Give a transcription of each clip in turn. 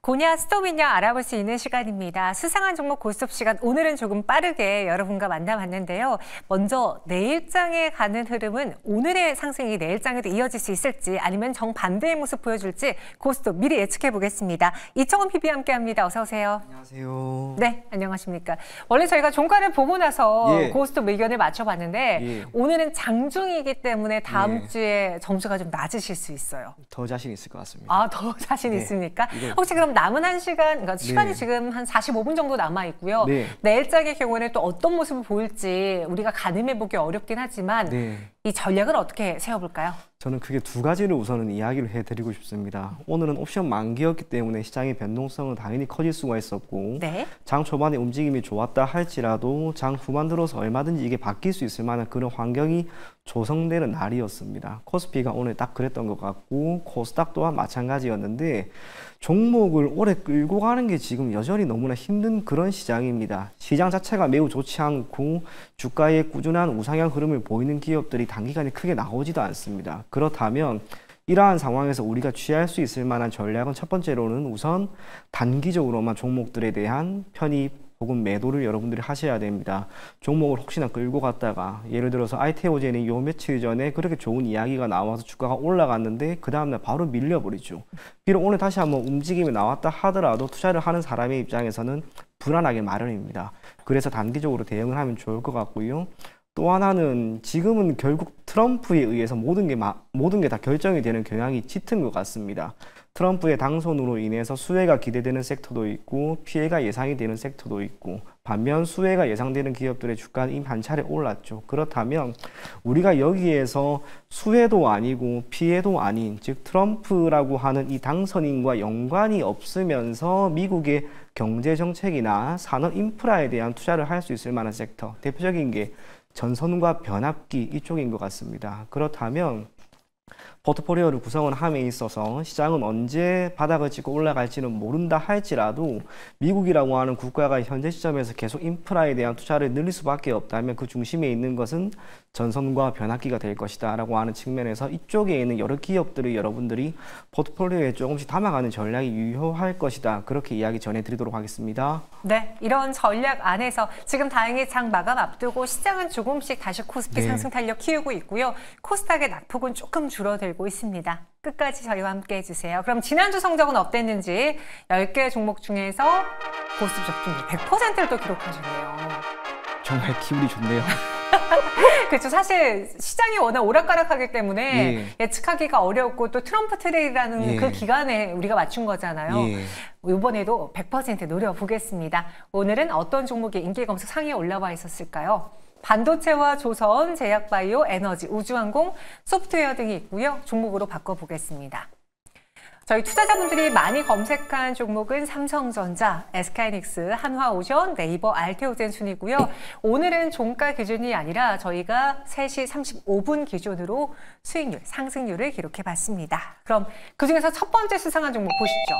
고냐 스톱이냐 알아볼 수 있는 시간입니다. 수상한 종목 고스톱 시간, 오늘은 조금 빠르게 여러분과 만나봤는데요. 먼저 내일장에 가는 흐름은 오늘의 상승이 내일장에도 이어질 수 있을지 아니면 정반대의 모습 보여줄지 고스톱 미리 예측해 보겠습니다. 이청원 PB 함께합니다. 어서 오세요. 안녕하세요. 네, 안녕하십니까. 원래 저희가 종가를 보고 나서 고스톱 의견을 맞춰봤는데 오늘은 장중이기 때문에 다음 주에 점수가 좀 낮으실 수 있어요. 더 자신 있을 것 같습니다. 아, 더 자신 있습니까? 혹시 그럼 남은 한 시간, 그러니까 시간이 지금 한 45분 정도 남아 있고요. 내일장의 경우에는 또 어떤 모습을 보일지 우리가 가늠해 보기 어렵긴 하지만 이 전략을 어떻게 세워볼까요? 저는 크게 두 가지를 우선은 이야기를 해드리고 싶습니다. 오늘은 옵션 만기였기 때문에 시장의 변동성은 당연히 커질 수가 있었고 장 초반에 움직임이 좋았다 할지라도 장 후반 들어서 얼마든지 이게 바뀔 수 있을 만한 그런 환경이 조성되는 날이었습니다. 코스피가 오늘 딱 그랬던 것 같고 코스닥 또한 마찬가지였는데 종목을 오래 끌고 가는 게 지금 여전히 너무나 힘든 그런 시장입니다. 시장 자체가 매우 좋지 않고 주가의 꾸준한 우상향 흐름을 보이는 기업들이 단기간에 크게 나오지도 않습니다. 그렇다면 이러한 상황에서 우리가 취할 수 있을 만한 전략은 첫 번째로는 우선 단기적으로만 종목들에 대한 편입 혹은 매도를 여러분들이 하셔야 됩니다. 종목을 혹시나 끌고 갔다가 예를 들어서 아이테오젠이 요 며칠 전에 그렇게 좋은 이야기가 나와서 주가가 올라갔는데 그 다음날 바로 밀려버리죠. 비록 오늘 다시 한번 움직임이 나왔다 하더라도 투자를 하는 사람의 입장에서는 불안하게 마련입니다. 그래서 단기적으로 대응을 하면 좋을 것 같고요. 또 하나는 지금은 결국 트럼프에 의해서 모든 게 다 결정이 되는 경향이 짙은 것 같습니다. 트럼프의 당선으로 인해서 수혜가 기대되는 섹터도 있고 피해가 예상이 되는 섹터도 있고 반면 수혜가 예상되는 기업들의 주가는 이미 한 차례 올랐죠. 그렇다면 우리가 여기에서 수혜도 아니고 피해도 아닌 즉 트럼프라고 하는 이 당선인과 연관이 없으면서 미국의 경제정책이나 산업 인프라에 대한 투자를 할 수 있을 만한 섹터 대표적인 게 전선과 변압기 이쪽인 것 같습니다. 그렇다면 포트폴리오를 구성을 함에 있어서 시장은 언제 바닥을 찍고 올라갈지는 모른다 할지라도 미국이라고 하는 국가가 현재 시점에서 계속 인프라에 대한 투자를 늘릴 수밖에 없다면 그 중심에 있는 것은 전선과 변압기가 될 것이다 라고 하는 측면에서 이쪽에 있는 여러 기업들을 여러분들이 포트폴리오에 조금씩 담아가는 전략이 유효할 것이다. 그렇게 이야기 전해드리도록 하겠습니다. 네, 이런 전략 안에서 지금 다행히 장 마감 앞두고 시장은 조금씩 다시 코스피 상승 탄력 키우고 있고요. 코스닥의 낙폭은 조금 줄어들고 있습니다. 끝까지 저희와 함께 해주세요. 그럼 지난주 성적은 어땠는지 10개 종목 중에서 고스톱 적중률 100%를 또 기록하셨네요. 정말 기분이 좋네요. 그렇죠. 사실 시장이 워낙 오락가락하기 때문에 예측하기가 어렵고 또 트럼프 트레이라는 그 기간에 우리가 맞춘 거잖아요. 이번에도 100% 노려보겠습니다. 오늘은 어떤 종목이 인기검색 상위에 올라와 있었을까요? 반도체와 조선, 제약바이오, 에너지, 우주항공, 소프트웨어 등이 있고요. 종목으로 바꿔보겠습니다. 저희 투자자분들이 많이 검색한 종목은 삼성전자, SK하이닉스, 한화오션, 네이버, 알테오젠 순이고요. 오늘은 종가 기준이 아니라 저희가 3시 35분 기준으로 수익률, 상승률을 기록해봤습니다. 그럼 그중에서 첫 번째 수상한 종목 보시죠.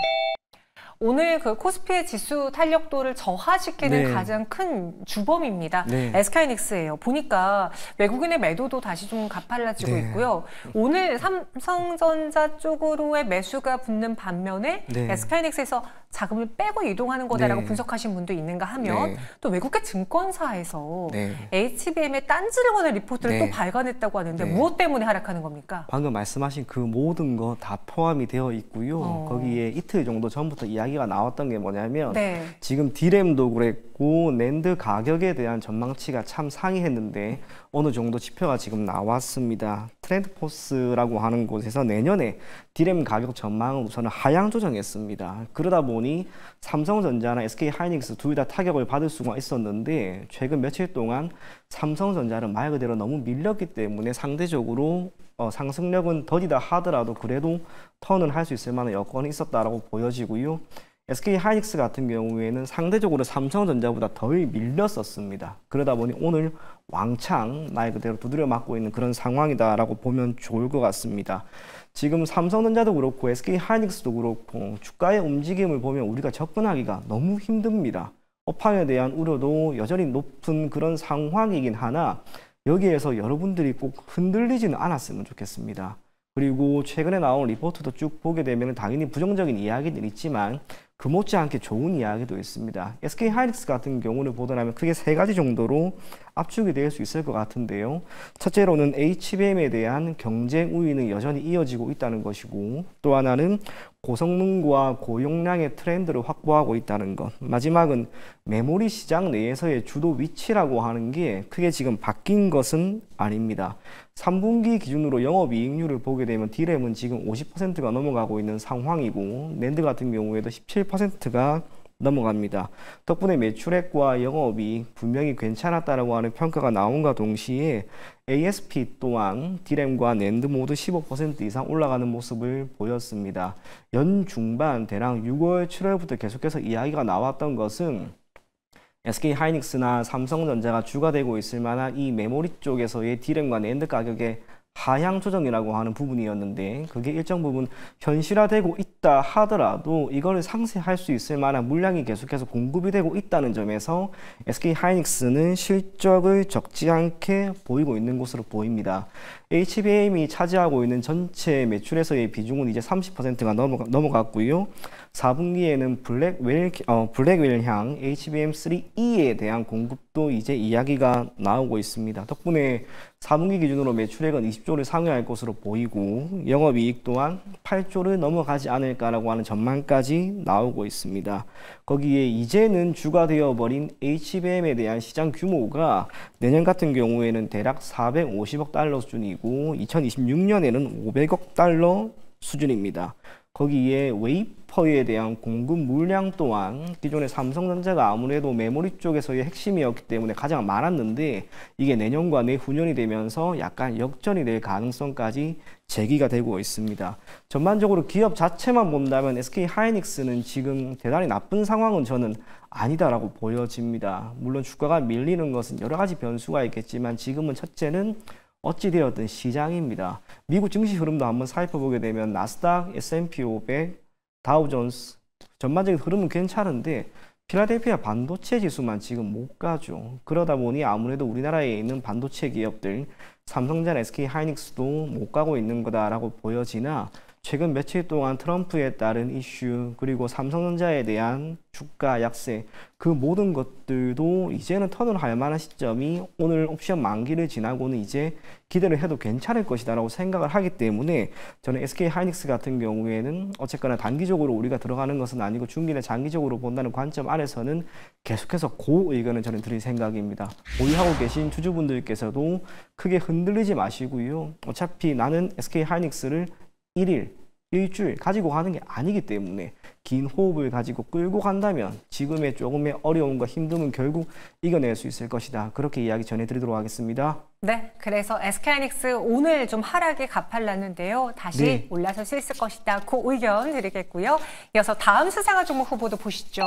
오늘 그 코스피의 지수 탄력도를 저하시키는 가장 큰 주범입니다. SK하이닉스예요. 보니까 외국인의 매도도 다시 좀 가팔라지고 있고요. 오늘 삼성전자 쪽으로의 매수가 붙는 반면에 SK하이닉스에서 자금을 빼고 이동하는 거다라고 분석하신 분도 있는가 하면 또 외국계 증권사에서 HBM의 딴지를 거는 리포트를 또 발간했다고 하는데 무엇 때문에 하락하는 겁니까? 방금 말씀하신 그 모든 거 다 포함이 되어 있고요. 거기에 이틀 정도 전부터 이야기가 나왔던 게 뭐냐면 지금 D램도 그랬고 낸드 가격에 대한 전망치가 참 상이했는데 어느 정도 지표가 지금 나왔습니다. 트렌드포스라고 하는 곳에서 내년에 D램 가격 전망은 우선은 하향 조정했습니다. 그러다 보니 삼성전자나 SK하이닉스 둘 다 타격을 받을 수가 있었는데 최근 며칠 동안 삼성전자는 말 그대로 너무 밀렸기 때문에 상대적으로 상승력은 더디다 하더라도 그래도 턴을 할 수 있을 만한 여건이 있었다라고 보여지고요. SK하이닉스 같은 경우에는 상대적으로 삼성전자보다 덜 밀렸었습니다. 그러다 보니 오늘 왕창 말 그대로 두드려 맞고 있는 그런 상황이다라고 보면 좋을 것 같습니다. 지금 삼성전자도 그렇고 SK하이닉스도 그렇고 주가의 움직임을 보면 우리가 접근하기가 너무 힘듭니다. 업황에 대한 우려도 여전히 높은 그런 상황이긴 하나 여기에서 여러분들이 꼭 흔들리지는 않았으면 좋겠습니다. 그리고 최근에 나온 리포트도 쭉 보게 되면 당연히 부정적인 이야기들이 있지만 그 못지않게 좋은 이야기도 있습니다. SK 하이닉스 같은 경우를 보더라면 크게 3가지 정도로 압축이 될 수 있을 것 같은데요. 첫째로는 HBM에 대한 경쟁 우위는 여전히 이어지고 있다는 것이고, 또 하나는 고성능과 고용량의 트렌드를 확보하고 있다는 것. 마지막은 메모리 시장 내에서의 주도 위치라고 하는 게 크게 지금 바뀐 것은 아닙니다. 3분기 기준으로 영업이익률을 보게 되면 D램은 지금 50%가 넘어가고 있는 상황이고, 낸드 같은 경우에도 17%가 넘어갑니다. 덕분에 매출액과 영업이익 분명히 괜찮았다라고 하는 평가가 나온과 동시에 ASP 또한 D램과 낸드 모두 15% 이상 올라가는 모습을 보였습니다. 연 중반 대략 6월, 7월부터 계속해서 이야기가 나왔던 것은 SK 하이닉스나 삼성전자가 주가 되고 있을 만한 이 메모리 쪽에서의 D램과 낸드 가격의 하향 조정이라고 하는 부분이었는데, 그게 일정 부분 현실화되고 있다 하더라도 이거를 상쇄할 수 있을 만한 물량이 계속해서 공급이 되고 있다는 점에서 SK 하이닉스는 실적을 적지 않게 보이고 있는 것으로 보입니다. HBM이 차지하고 있는 전체 매출에서의 비중은 이제 30%가 넘어갔고요. 4분기에는 블랙웰향 HBM3E에 대한 공급도 이제 이야기가 나오고 있습니다. 덕분에 4분기 기준으로 매출액은 20조를 상회할 것으로 보이고, 영업이익 또한 8조를 넘어가지 않을까라고 하는 전망까지 나오고 있습니다. 거기에 이제는 주가 되어버린 HBM에 대한 시장 규모가 내년 같은 경우에는 대략 450억 달러 수준이고 2026년에는 500억 달러 수준입니다. 거기에 웨이퍼에 대한 공급 물량 또한 기존의 삼성전자가 아무래도 메모리 쪽에서의 핵심이었기 때문에 가장 많았는데, 이게 내년과 내후년이 되면서 약간 역전이 될 가능성까지 제기가 되고 있습니다. 전반적으로 기업 자체만 본다면 SK 하이닉스는 지금 대단히 나쁜 상황은 저는 아니다라고 보여집니다. 물론 주가가 밀리는 것은 여러 가지 변수가 있겠지만 지금은 첫째는 어찌되었든 시장입니다. 미국 증시 흐름도 한번 살펴보게 되면 나스닥, S&P 500, 다우존스 전반적인 흐름은 괜찮은데 필라델피아 반도체 지수만 지금 못 가죠. 그러다 보니 아무래도 우리나라에 있는 반도체 기업들 삼성전자, SK 하이닉스도 못 가고 있는 거다라고 보여지나, 최근 며칠 동안 트럼프에 따른 이슈, 그리고 삼성전자에 대한 주가 약세, 그 모든 것들도 이제는 턴을 할 만한 시점이 오늘 옵션 만기를 지나고는 이제 기대를 해도 괜찮을 것이다 라고 생각을 하기 때문에, 저는 SK 하이닉스 같은 경우에는 어쨌거나 단기적으로 우리가 들어가는 것은 아니고 중기나 장기적으로 본다는 관점 안에서는 계속해서 고 의견을 저는 드릴 생각입니다. 보유하고 계신 주주분들께서도 크게 흔들리지 마시고요. 어차피 나는 SK 하이닉스를 일주일 가지고 가는 게 아니기 때문에 긴 호흡을 가지고 끌고 간다면 지금의 조금의 어려움과 힘듦은 결국 이겨낼 수 있을 것이다. 그렇게 이야기 전해드리도록 하겠습니다. 네, 그래서 SK하이닉스 오늘 좀 하락이 가팔랐는데요. 다시 올라설 수 있을 것이다. 그 의견 드리겠고요. 이어서 다음 수상한 종목 후보도 보시죠.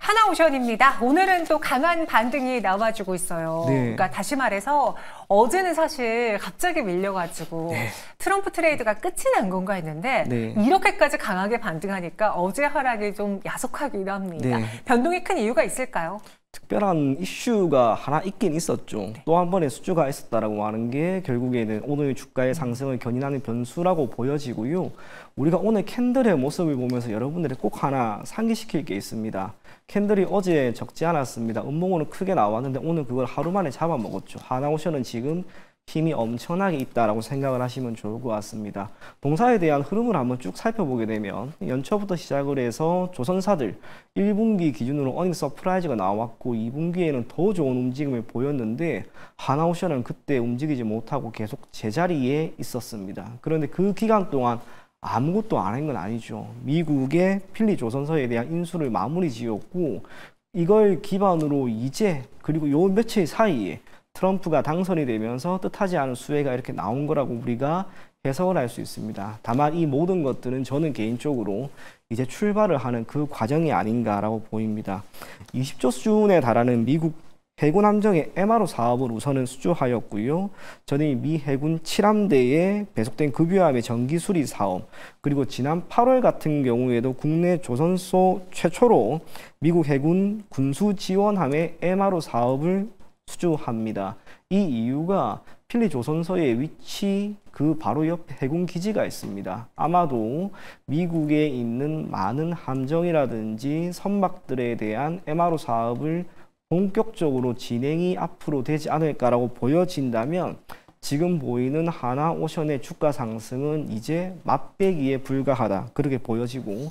하나오션입니다. 오늘은 또 강한 반등이 나와주고 있어요. 그러니까 다시 말해서 어제는 사실 갑자기 밀려가지고 트럼프 트레이드가 끝이 난 건가 했는데 이렇게까지 강하게 반등하니까 어제 하락이 좀 야속하기도 합니다. 변동이 큰 이유가 있을까요? 특별한 이슈가 하나 있긴 있었죠. 또 한 번의 수주가 있었다라고 하는 게 결국에는 오늘 주가의 상승을 견인하는 변수라고 보여지고요. 우리가 오늘 캔들의 모습을 보면서 여러분들이 꼭 하나 상기시킬 게 있습니다. 캔들이 어제 적지 않았습니다. 음봉으로 크게 나왔는데 오늘 그걸 하루 만에 잡아먹었죠. 하나오션은 지금 힘이 엄청나게 있다라고 생각을 하시면 좋을 것 같습니다. 동사에 대한 흐름을 한번 쭉 살펴보게 되면 연초부터 시작을 해서 조선사들 1분기 기준으로 어닝 서프라이즈가 나왔고 2분기에는 더 좋은 움직임을 보였는데 하나오션은 그때 움직이지 못하고 계속 제자리에 있었습니다. 그런데 그 기간 동안 아무것도 안 한 건 아니죠. 미국의 필리 조선사에 대한 인수를 마무리 지었고, 이걸 기반으로 이제 그리고 요 며칠 사이에 트럼프가 당선이 되면서 뜻하지 않은 수혜가 이렇게 나온 거라고 우리가 해석을 할 수 있습니다. 다만 이 모든 것들은 저는 개인적으로 이제 출발을 하는 그 과정이 아닌가라고 보입니다. 20조 수준에 달하는 미국 해군 함정의 MRO 사업을 우선은 수주하였고요. 저는 미 해군 7함대에 배속된 급유함의 정기 수리 사업, 그리고 지난 8월 같은 경우에도 국내 조선소 최초로 미국 해군 군수 지원함의 MRO 사업을 수주합니다. 이 이유가 필리조선소의 위치 그 바로 옆에 해군 기지가 있습니다. 아마도 미국에 있는 많은 함정이라든지 선박들에 대한 MRO 사업을 본격적으로 진행이 앞으로 되지 않을까라고 보여진다면 지금 보이는 하나오션의 주가 상승은 이제 맛배기에 불과하다. 그렇게 보여지고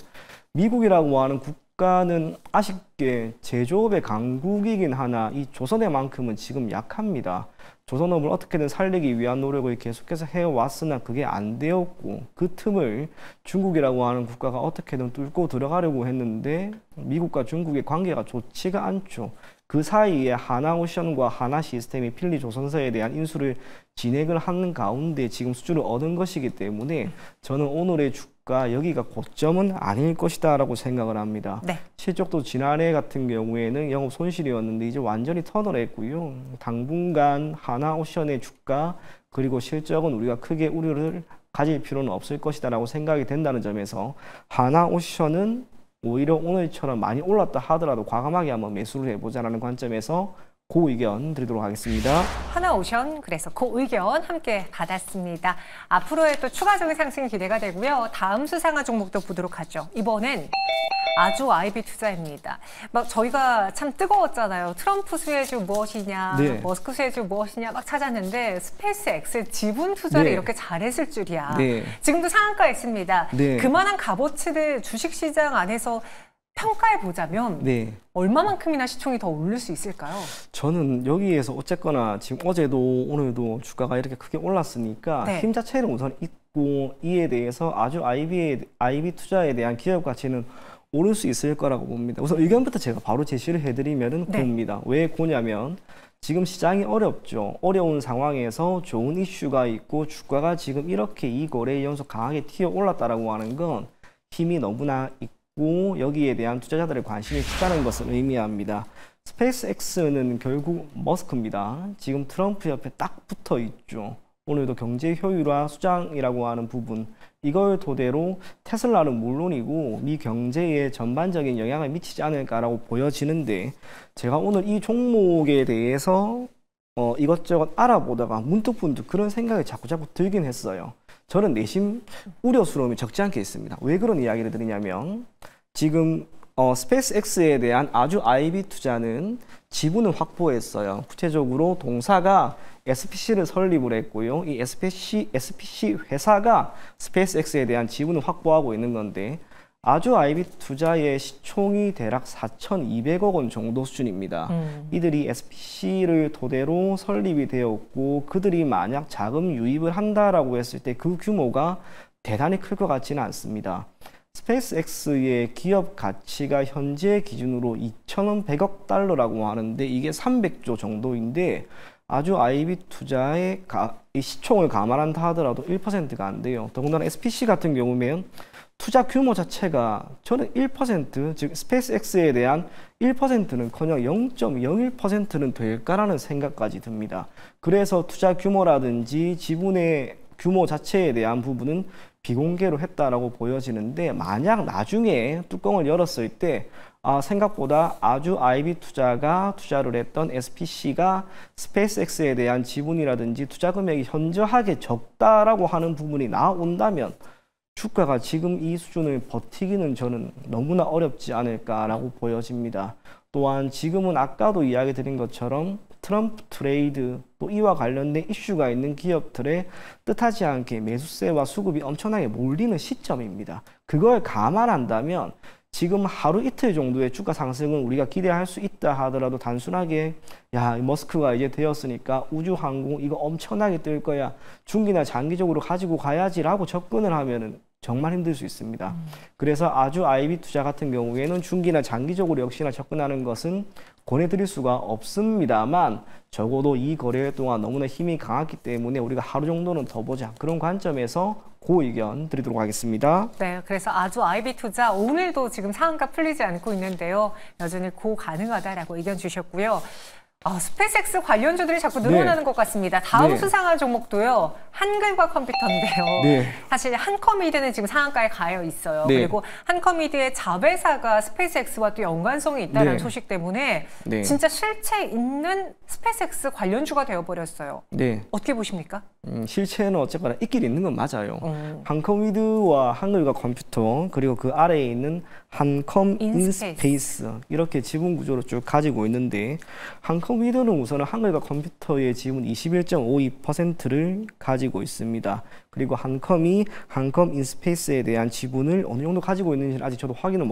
미국이라고 하는 국가는 아쉽게 제조업의 강국이긴 하나 이 조선의만큼은 지금 약합니다. 조선업을 어떻게든 살리기 위한 노력을 계속해서 해왔으나 그게 안 되었고 그 틈을 중국이라고 하는 국가가 어떻게든 뚫고 들어가려고 했는데 미국과 중국의 관계가 좋지가 않죠. 그 사이에 하나오션과 하나시스템이 필리조선소에 대한 인수를 진행을 하는 가운데 지금 수주를 얻은 것이기 때문에 저는 오늘의 주가 여기가 고점은 아닐 것이다 라고 생각을 합니다. 네. 실적도 지난해 같은 경우에는 영업 손실이었는데 이제 완전히 턴을 했고요. 당분간 하나오션의 주가 그리고 실적은 우리가 크게 우려를 가질 필요는 없을 것이다 라고 생각이 된다는 점에서 하나오션은 오히려 오늘처럼 많이 올랐다 하더라도 과감하게 한번 매수를 해보자라는 관점에서 그 의견 드리도록 하겠습니다. 하나오션 그래서 그 의견 함께 받았습니다. 앞으로의 또 추가적인 상승이 기대가 되고요. 다음 수상한 종목도 보도록 하죠. 이번엔 아주 IB 투자입니다. 막 저희가 참 뜨거웠잖아요. 트럼프 수혜주 무엇이냐, 네. 머스크 수혜주 무엇이냐 막 찾았는데 스페이스 X 지분 투자를 네. 이렇게 잘했을 줄이야. 네. 지금도 상한가에 있습니다. 네. 그만한 값어치를 주식시장 안에서 평가해 보자면 네. 얼마만큼이나 시총이 더 오를 수 있을까요? 저는 여기에서 어쨌거나 지금 어제도 오늘도 주가가 이렇게 크게 올랐으니까 네. 힘 자체는 우선 있고 이에 대해서 아주 IB 투자에 대한 기업 가치는 오를 수 있을 거라고 봅니다. 우선 의견부터 제가 바로 제시를 해드리면은 네. 고입니다. 왜 고냐면 지금 시장이 어렵죠. 어려운 상황에서 좋은 이슈가 있고 주가가 지금 이렇게 이 거래일 연속 강하게 튀어 올랐다라고 하는 건 힘이 너무나 있고 여기에 대한 투자자들의 관심이 크다는 것을 의미합니다. 스페이스X는 결국 머스크입니다. 지금 트럼프 옆에 딱 붙어 있죠. 오늘도 경제 효율화 수장이라고 하는 부분 이걸 토대로 테슬라는 물론이고 미 경제에 전반적인 영향을 미치지 않을까라고 보여지는데 제가 오늘 이 종목에 대해서 이것저것 알아보다가 문득문득 그런 생각이 자꾸 들긴 했어요. 저는 내심 우려스러움이 적지 않게 있습니다. 왜 그런 이야기를 드리냐면 지금 스페이스X에 대한 아주 IB 투자는 지분을 확보했어요. 구체적으로 동사가 SPC를 설립을 했고요. 이 SPC 회사가 스페이스X에 대한 지분을 확보하고 있는 건데 아주 IB 투자의 시총이 대략 4,200억 원 정도 수준입니다. 이들이 SPC를 토대로 설립이 되었고 그들이 만약 자금 유입을 한다라고 했을 때 그 규모가 대단히 클 것 같지는 않습니다. 스페이스X의 기업 가치가 현재 기준으로 2,100억 달러라고 하는데 이게 300조 정도인데 아주 IB 투자의 시총을 감안한다 하더라도 1%가 안 돼요. 더군다나 SPC 같은 경우면 투자 규모 자체가 저는 1%, 즉 스페이스X에 대한 1%는커녕 0.01%는 될까라는 생각까지 듭니다. 그래서 투자 규모라든지 지분의 규모 자체에 대한 부분은 비공개로 했다라고 보여지는데 만약 나중에 뚜껑을 열었을 때 생각보다 아주 IB 투자가 투자를 했던 SPC가 스페이스X에 대한 지분이라든지 투자 금액이 현저하게 적다라고 하는 부분이 나온다면 주가가 지금 이 수준을 버티기는 저는 너무나 어렵지 않을까라고 보여집니다. 또한 지금은 아까도 이야기 드린 것처럼 트럼프 트레이드 또 이와 관련된 이슈가 있는 기업들의 뜻하지 않게 매수세와 수급이 엄청나게 몰리는 시점입니다. 그걸 감안한다면 지금 하루 이틀 정도의 주가 상승은 우리가 기대할 수 있다 하더라도 단순하게 야 머스크가 이제 되었으니까 우주항공 이거 엄청나게 뜰 거야 중기나 장기적으로 가지고 가야지 라고 접근을 하면은 정말 힘들 수 있습니다. 그래서 아주 IB 투자 같은 경우에는 중기나 장기적으로 역시나 접근하는 것은 권해드릴 수가 없습니다만 적어도 이 거래일 동안 너무나 힘이 강했기 때문에 우리가 하루 정도는 더 보자 그런 관점에서 그 의견 드리도록 하겠습니다. 네, 그래서 아주 IB 투자 오늘도 지금 상한가 풀리지 않고 있는데요. 여전히 고 가능하다라고 의견 주셨고요. 스페이스X 관련주들이 자꾸 늘어나는 것 같습니다. 다음 수상한 종목도요. 한글과 컴퓨터인데요. 사실 한컴미드는 지금 상한가에 가여 있어요. 그리고 한컴미드의 자회사가 스페이스X와 또 연관성이 있다는 소식 때문에 진짜 실체 있는 스페이스X 관련주가 되어버렸어요. 어떻게 보십니까? 실체는 어쨌거나 있긴 있는 건 맞아요. 한컴미드와 한글과 컴퓨터 그리고 그 아래에 있는 한컴 인스페이스 이렇게 지분 구조를 쭉 가지고 있는데 한컴미드는 우선은 한글과 컴퓨터의 지분 21.52%를 가지고 있습니다. 그리고 한컴이 한컴 인스페이스에 대한 지분을 어느 정도 가지고 있는지는 아직 저도 확인을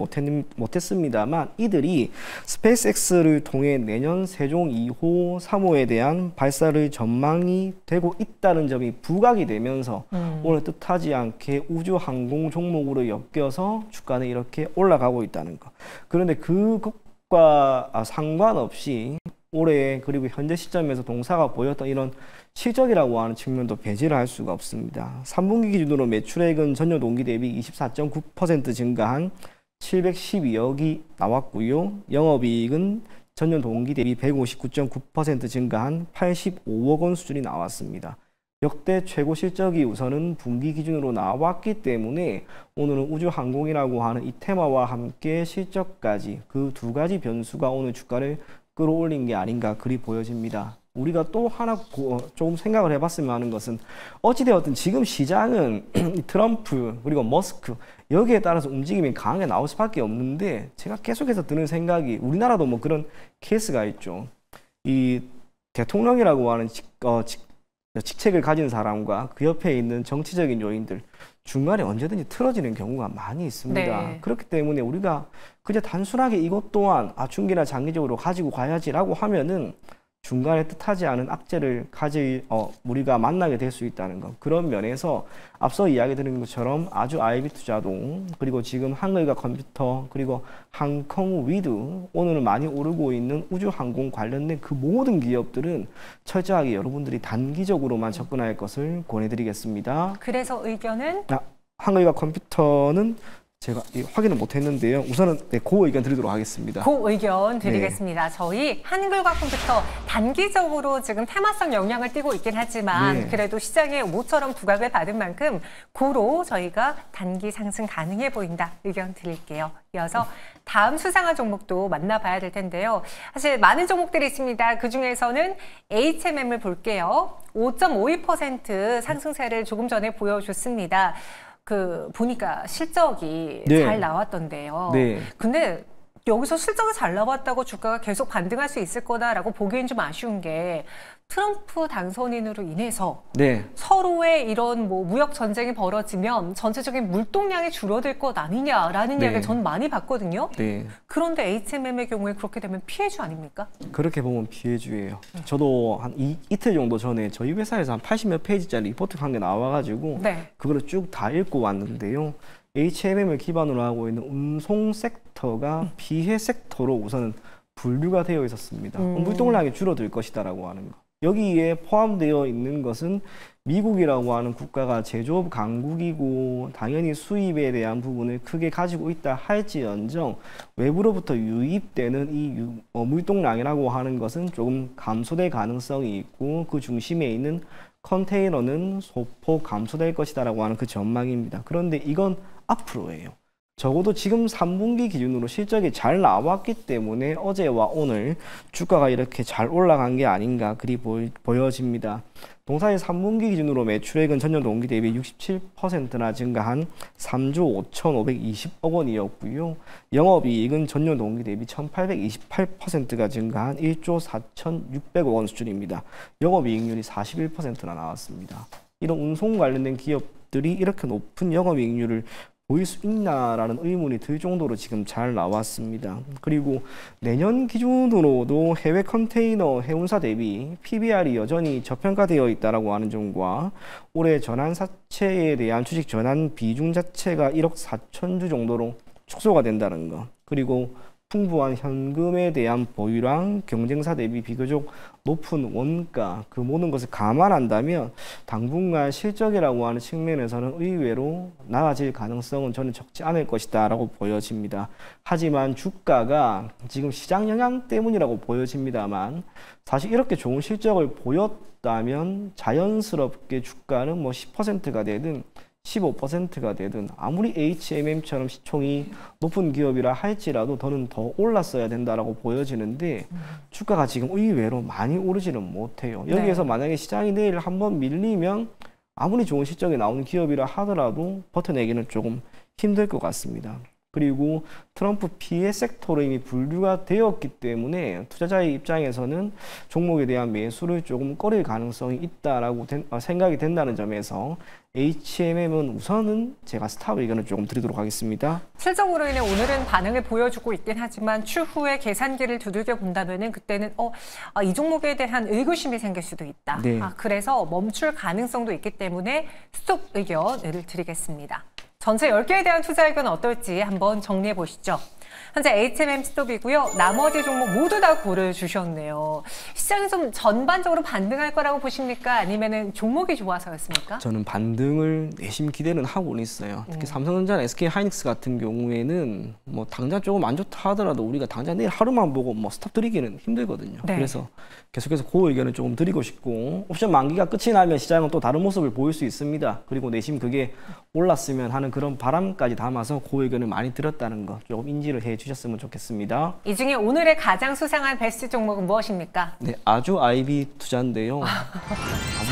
못했습니다만 이들이 스페이스X를 통해 내년 세종 2호, 3호에 대한 발사를 전망이 되고 있다는 점이 부각이 되면서 오늘 뜻하지 않게 우주항공 종목으로 엮여서 주가는 이렇게 올라가고 있다는 것. 그런데 그것과 상관없이 올해 그리고 현재 시점에서 동사가 보였던 이런 실적이라고 하는 측면도 배제를 할 수가 없습니다. 3분기 기준으로 매출액은 전년 동기 대비 24.9% 증가한 712억이 나왔고요. 영업이익은 전년 동기 대비 159.9% 증가한 85억 원 수준이 나왔습니다. 역대 최고 실적이 우선은 분기 기준으로 나왔기 때문에 오늘은 우주항공이라고 하는 이 테마와 함께 실적까지 그 두 가지 변수가 오늘 주가를 끌어올린 게 아닌가 그리 보여집니다. 우리가 또 하나 조금 생각을 해봤으면 하는 것은 어찌되었든 지금 시장은 트럼프 그리고 머스크 여기에 따라서 움직임이 강하게 나올 수밖에 없는데 제가 계속해서 드는 생각이 우리나라도 뭐 그런 케이스가 있죠. 이 대통령이라고 하는 직책을 가진 사람과 그 옆에 있는 정치적인 요인들 중간에 언제든지 틀어지는 경우가 많이 있습니다. 그렇기 때문에 우리가 그저 단순하게 이것 또한 중기나 장기적으로 가지고 가야지라고 하면은 중간에 뜻하지 않은 악재를 우리가 만나게 될 수 있다는 것. 그런 면에서 앞서 이야기 드린 것처럼 아주 IB 투자도 그리고 지금 한글과 컴퓨터 그리고 항공위드 오늘은 많이 오르고 있는 우주항공 관련된 그 모든 기업들은 철저하게 여러분들이 단기적으로만 접근할 것을 권해드리겠습니다. 그래서 의견은? 한글과 컴퓨터는 제가 확인을 못했는데요. 우선은 그 의견 드리도록 하겠습니다. 그 의견 드리겠습니다. 저희 한글과 컴퓨터 단기적으로 지금 테마성 영향을 띠고 있긴 하지만 그래도 시장에 모처럼 부각을 받은 만큼 고로 저희가 단기 상승 가능해 보인다. 의견 드릴게요. 이어서 다음 수상한 종목도 만나봐야 될 텐데요. 사실 많은 종목들이 있습니다. 그중에서는 HMM을 볼게요. 5.52% 상승세를 조금 전에 보여줬습니다. 보니까 실적이 잘 나왔던데요. 근데 여기서 실적이 잘 나왔다고 주가가 계속 반등할 수 있을 거다라고 보기엔 좀 아쉬운 게 트럼프 당선인으로 인해서 서로의 이런 무역 전쟁이 벌어지면 전체적인 물동량이 줄어들 것 아니냐라는 이야기를 저는 많이 봤거든요. 그런데 HMM의 경우에 그렇게 되면 피해주 아닙니까? 그렇게 보면 피해주예요. 저도 한 이틀 정도 전에 저희 회사에서 한 80몇 페이지짜리 리포트 한 게 나와가지고 그걸 쭉 다 읽고 왔는데요. HMM을 기반으로 하고 있는 운송 섹터가 피해 sek터로 우선은 분류가 되어 있었습니다. 물동량이 줄어들 것이다라고 하는 거. 여기에 포함되어 있는 것은 미국이라고 하는 국가가 제조업 강국이고 당연히 수입에 대한 부분을 크게 가지고 있다 할지언정 외부로부터 유입되는 이 물동량이라고 하는 것은 조금 감소될 가능성이 있고 그 중심에 있는 컨테이너는 소폭 감소될 것이다라고 하는 그 전망입니다. 그런데 이건 앞으로예요. 적어도 지금 3분기 기준으로 실적이 잘 나왔기 때문에 어제와 오늘 주가가 이렇게 잘 올라간 게 아닌가 그리 보여집니다. 동사의 3분기 기준으로 매출액은 전년 동기 대비 67%나 증가한 3조 5,520억 원이었고요. 영업이익은 전년 동기 대비 1,828%가 증가한 1조 4,600억 원 수준입니다. 영업이익률이 41%나 나왔습니다. 이런 운송 관련된 기업들이 이렇게 높은 영업이익률을 보일 수 있나라는 의문이 들 정도로 지금 잘 나왔습니다. 그리고 내년 기준으로도 해외 컨테이너 해운사 대비 PBR이 여전히 저평가되어 있다라고 하는 점과 올해 전환사채에 대한 주식 전환 비중 자체가 1억 4천주 정도로 축소가 된다는 것. 그리고 풍부한 현금에 대한 보유랑 경쟁사 대비 비교적 높은 원가, 그 모든 것을 감안한다면 당분간 실적이라고 하는 측면에서는 의외로 나아질 가능성은 저는 적지 않을 것이다 라고 보여집니다. 하지만 주가가 지금 시장 영향 때문이라고 보여집니다만 사실 이렇게 좋은 실적을 보였다면 자연스럽게 주가는 뭐 10%가 되든 15%가 되든 아무리 HMM처럼 시총이 높은 기업이라 할지라도 더는 더 올랐어야 된다라고 보여지는데 주가가 지금 의외로 많이 오르지는 못해요. 여기에서 만약에 시장이 내일 한번 밀리면 아무리 좋은 실적이 나오는 기업이라 하더라도 버텨내기는 조금 힘들 것 같습니다. 그리고 트럼프 피해 섹터로 이미 분류가 되었기 때문에 투자자의 입장에서는 종목에 대한 매수를 조금 꺼릴 가능성이 있다라고 생각이 된다는 점에서 HMM은 우선은 제가 스탑 의견을 조금 드리도록 하겠습니다. 실적으로 인해 오늘은 반응을 보여주고 있긴 하지만 추후에 계산기를 두들겨 본다면은 그때는 이 종목에 대한 의구심이 생길 수도 있다. 네. 그래서 멈출 가능성도 있기 때문에 스톱 의견을 드리겠습니다. 전체 10개에 대한 투자 의견은 어떨지 한번 정리해 보시죠. 현재 HMM 스톱이고요. 나머지 종목 모두 다 고르주셨네요. 시장이 좀 전반적으로 반등할 거라고 보십니까? 아니면 종목이 좋아서였습니까? 저는 반등을 내심 기대는 하고는 있어요. 특히 삼성전자나 SK하이닉스 같은 경우에는 뭐 당장 조금 안 좋다 하더라도 우리가 당장 내일 하루만 보고 뭐 스톱 드리기는 힘들거든요. 네. 그래서 계속해서 그 의견을 조금 드리고 싶고 옵션 만기가 끝이 나면 시장은 또 다른 모습을 보일 수 있습니다. 그리고 내심 그게 올랐으면 하는 그런 바람까지 담아서 그 의견을 많이 들었다는 거 조금 인지를 해주셨으면 좋겠습니다. 이 중에 오늘의 가장 수상한 베스트 종목은 무엇입니까? 네, 아주 IB 투자인데요.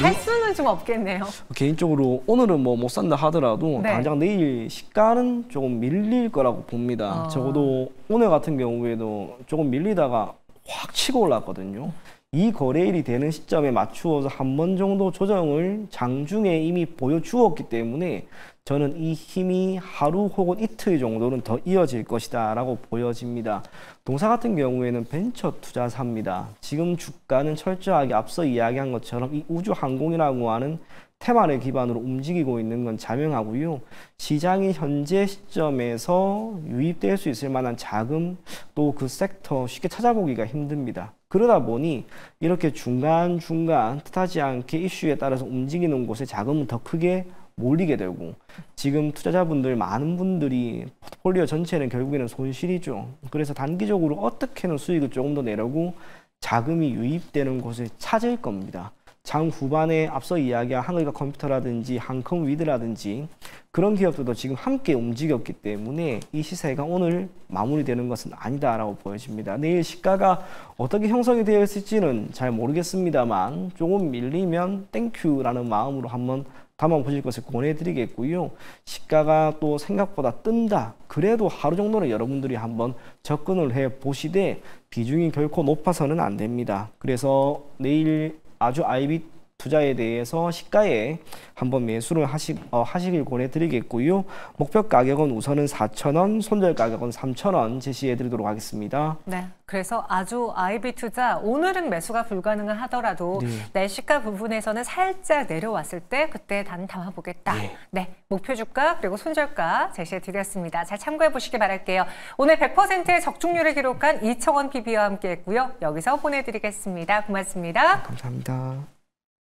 살 수는 좀 없겠네요. 개인적으로 오늘은 뭐 못 산다 하더라도 네. 당장 내일 시가는 조금 밀릴 거라고 봅니다. 적어도 오늘 같은 경우에도 조금 밀리다가 확 치고 올랐거든요. 이 거래일이 되는 시점에 맞추어서 한 번 정도 조정을 장중에 이미 보여주었기 때문에 저는 이 힘이 하루 혹은 이틀 정도는 더 이어질 것이다 라고 보여집니다. 동사 같은 경우에는 벤처 투자사입니다. 지금 주가는 철저하게 앞서 이야기한 것처럼 이 우주항공이라고 하는 테마를 기반으로 움직이고 있는 건 자명하고요. 시장이 현재 시점에서 유입될 수 있을 만한 자금 또 그 섹터 쉽게 찾아보기가 힘듭니다. 그러다 보니 이렇게 중간중간 뜻하지 않게 이슈에 따라서 움직이는 곳에 자금은 더 크게 몰리게 되고 지금 투자자분들 많은 분들이 포트폴리오 전체는 결국에는 손실이죠. 그래서 단기적으로 어떻게든 수익을 조금 더 내려고 자금이 유입되는 곳을 찾을 겁니다. 장 후반에 앞서 이야기한 한의가 컴퓨터라든지 한컴위드라든지 그런 기업들도 지금 함께 움직였기 때문에 이 시세가 오늘 마무리되는 것은 아니다라고 보여집니다. 내일 시가가 어떻게 형성이 되어 있을지는 잘 모르겠습니다만 조금 밀리면 땡큐라는 마음으로 한번 담아보실 것을 권해드리겠고요. 시가가 또 생각보다 뜬다. 그래도 하루 정도는 여러분들이 한번 접근을 해보시되 비중이 결코 높아서는 안 됩니다. 그래서 내일 아주 IB 투자에 대해서 시가에 한번 매수를 하시길 권해드리겠고요. 목표 가격은 우선은 4,000원, 손절 가격은 3,000원 제시해드리도록 하겠습니다. 네, 그래서 아주 IB 투자 오늘은 매수가 불가능은 하더라도 내 시가 부분에서는 살짝 내려왔을 때 그때 단 담아보겠다. 네, 목표 주가 그리고 손절가 제시해드렸습니다. 잘 참고해 보시기 바랄게요. 오늘 100%의 적중률을 기록한 이청원 PB와 함께했고요. 여기서 보내드리겠습니다. 고맙습니다. 감사합니다.